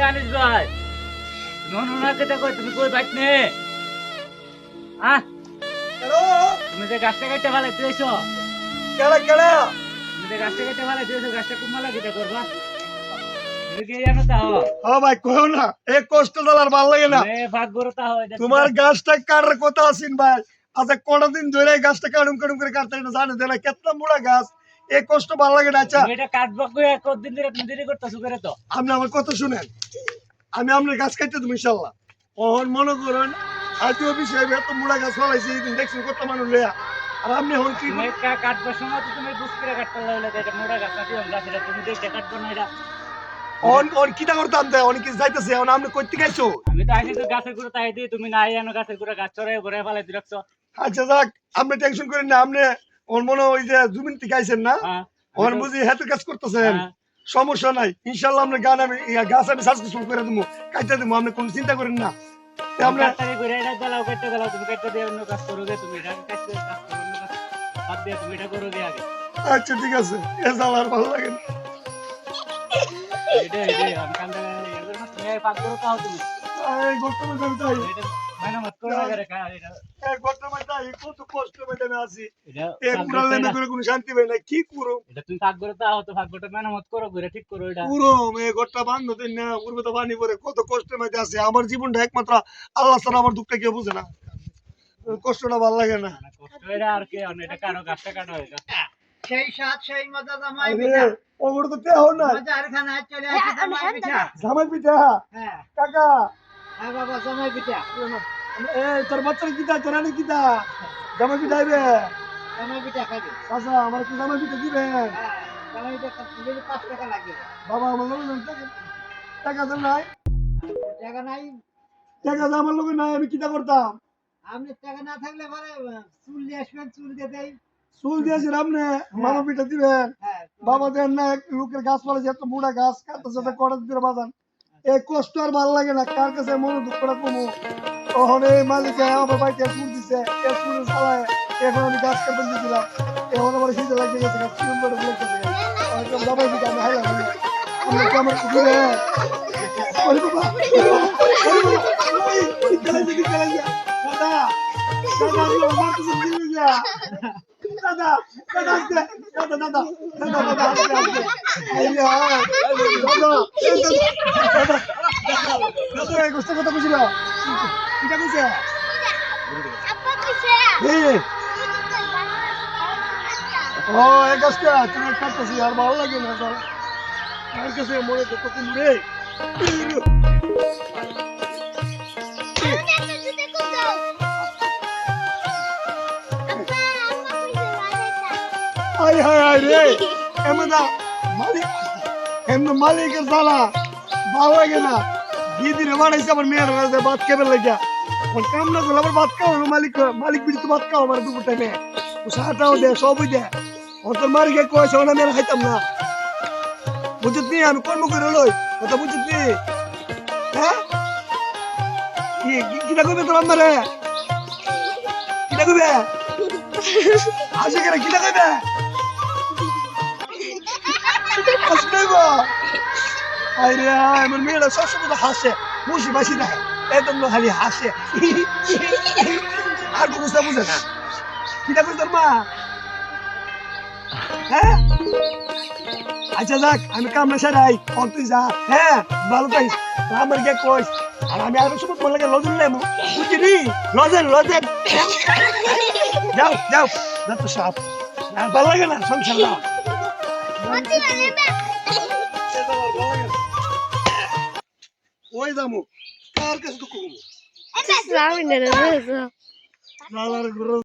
আনিস ভাই ননুনাকে দেখো তুমি কই বাইটনে তুমি যে গাছটা কাটতে ভালো তুইছো কেডা কেডা তুমি যে গাছটা কাটতে ভালো তুইছো গাছটা কুমালা কিটা করবা তুমি কি জানো তা ও ভাই কইও না এই কষ্ট দলার ভাল লাগে না ভাগ করতা হয় তোমার গাছটা কাটার কথা আছেন ভাই আচ্ছা কটা দিন ধরে এই গাছটা কাটুম কাটুম করে কাটতে না জানো দেনা কেতনা মোড়া গাছ এই কষ্ট ভাল লাগে না আচ্ছা এটা কাটবা কই কতদিন ধরে তুমি দেরি করতেছো করে তো আপনি আমার কথা শুনেন আমি আপনার গাছ কাটতে দেবো ইনশাল্লাহ ওহন মনে করেন আজ অফিসে এত মোড়া গাছ ফলাইছি এই দিন দেখছেন কত মানুষ লেয়া আর আপনি হন কি তুমি কাটবার সময় তো তুমি বুঝ করে কাটতে লাগলে এটা মোড়া গাছ কাটি গাছ এটা তুমি দেখে কাটবো না এটা অন কিটা করতাম তাই অনেক কিছু যাইতেছে এখন আপনি কইতে গেছো আমি তো আগে তো গাছের গুঁড়ো তাই দিই তুমি না আনো গাছের গুঁড়ো গাছ চড়াই ভরে ফেলাই দিয়ে রাখছো আচ্ছা যাক আপনি টেনশন করেন না আপনি ওর মনে ওই যে জমিন থেকে আইছেন না ওর বুঝি হাতের কাজ করতেছেন সমস্যা নাই ইনশাল্লাহ আপনার গান আমি গাছ আমি সাবস্ক্রিপশন করে দেবো কাটতে দেবো আপনি কোনো চিন্তা করেন না আমরা করে এটা দাও কাটতে দাও তুমি কাটতে দিয়ে অন্য কাজ করোগে তুমি এটা কাটতে কাজ করো অন্য কাজ বাদ দিয়ে তুমি এটা করোগে আগে আচ্ছা ঠিক আছে এ জাল আর ভালো লাগে না এটা আমি কান্দা এর না তুমি পাক করো তাও তুমি এই গর্তমান আমি তাই এটা মানে মত করো না করে এটা এই গর্তমান তাই কত কষ্ট মধ্যে আমি আছি এটা এই কুড়ালে না করে কোনো শান্তি পাই না কি করো এটা তুমি পাক করো তাও তো পাক করতে মানে মত করো ঘুরে ঠিক করো এটা পুরো এই গর্তটা বান্ধ দেন না পূর্বে তো পানি পড়ে কত কষ্টের মধ্যে আছে আমার জীবনটা একমাত্র আল্লাহ ছাড়া আমার দুঃখটা কেউ বুঝে না কষ্টটা ভালো লাগে না কষ্ট এটা আর কি এটা কারো গাছটা কাটো এটা সেই সাত সেই মজা জামাই পিঠা ওগুলো তো তেও না মজার খানা চলে আসে জামাই পিঠা জামাই পিঠা হ্যাঁ কাকা হ্যাঁ বাবা জামাই পিঠা এই তোর বাচ্চার কিতা তোর রানী কিতা জামাই পিঠা আইবে জামাই পিঠা খাবে আচ্ছা আমার কি জামাই পিঠা দিবে হ্যাঁ জামাই পিঠা দিলে 5 টাকা লাগে বাবা আমার লোক টাকা দেন নাই টাকা নাই টাকা তো আমার লোক নাই আমি কিতা করতাম আপনি টাকা না থাকলে পরে চুল নিয়ে আসবেন চুল দিয়ে দেই চুল দিয়েছেন আপনি মামা পিঠা দিবেন হ্যাঁ বাবা দেন না এক লোকের গাছ পালা এত বুড়া গাছ কাটতে সাথে কটা দিতে বাজান এই কষ্ট আর ভালো লাগে না কার কাছে মনে দুঃখটা কমু ওখানে মালিক আমার বাড়িতে সুর দিছে এই সুরের চালায় এখন আমি গাছ কাটতে দিয়েছিলাম এখন আমার শীতে লাগিয়ে গেছে গাছ কিরম করে বলেছে দাবাই দিতে আমি হাই লাগবে আমরা কি আমার কুকুরে ওরে বাবা দাদা দাদা আমার কিছু দিলে যা দাদা দাদা দাদা দাদা দাদা দাদা আইয়া দাদা দাদা এই গোস্ত কথা বুঝিলা কিটা কইছে আপা কইছে এই ও এই গোস্ত তুমি কাটতেছি আর ভালো লাগে না স্যার আর কাছে মনে তো কত মুরে আয় হায় হায় রে এমদা মালিক এমন মালিকের জ্বালা ভালো লাগে না দিদি রে বাড়াইছে আমার মেয়ের কাছে ভাত খেতে লাগিয়া ওর কাম না করলে আবার ভাত খাওয়া মালিক মালিক বিড়ি তো ভাত খাওয়া আমার দুপুর টাইমে ও সাটাও দে সবই দে ওর তোর মালিকে কয়েছে ওনা মেয়ের খাইতাম না বুঝত নি আমি কর্ম করে লই কথা বুঝত নি হ্যাঁ কিটা করবে তোর আমারে কিটা করবে আসে কেন কিটা করবে আরে আমার মেয়েরা সবসময় তো হাসে খুশি বাসি দেখে একদম খালি হাসে আর কোনো বুঝে না কিটা করে তোর মা হ্যাঁ আচ্ছা যাক আমি কামনা সারাই তুই যা হ্যাঁ ভালো পাইস আমার কে কইস আর আমি আর সময় বলে লজেন নেবো বুঝলি লজেন লজেন যাও যাও যা তো সাপ ভালো লাগে না সংসার না ওই দামু কার কাছে তো কমু এটা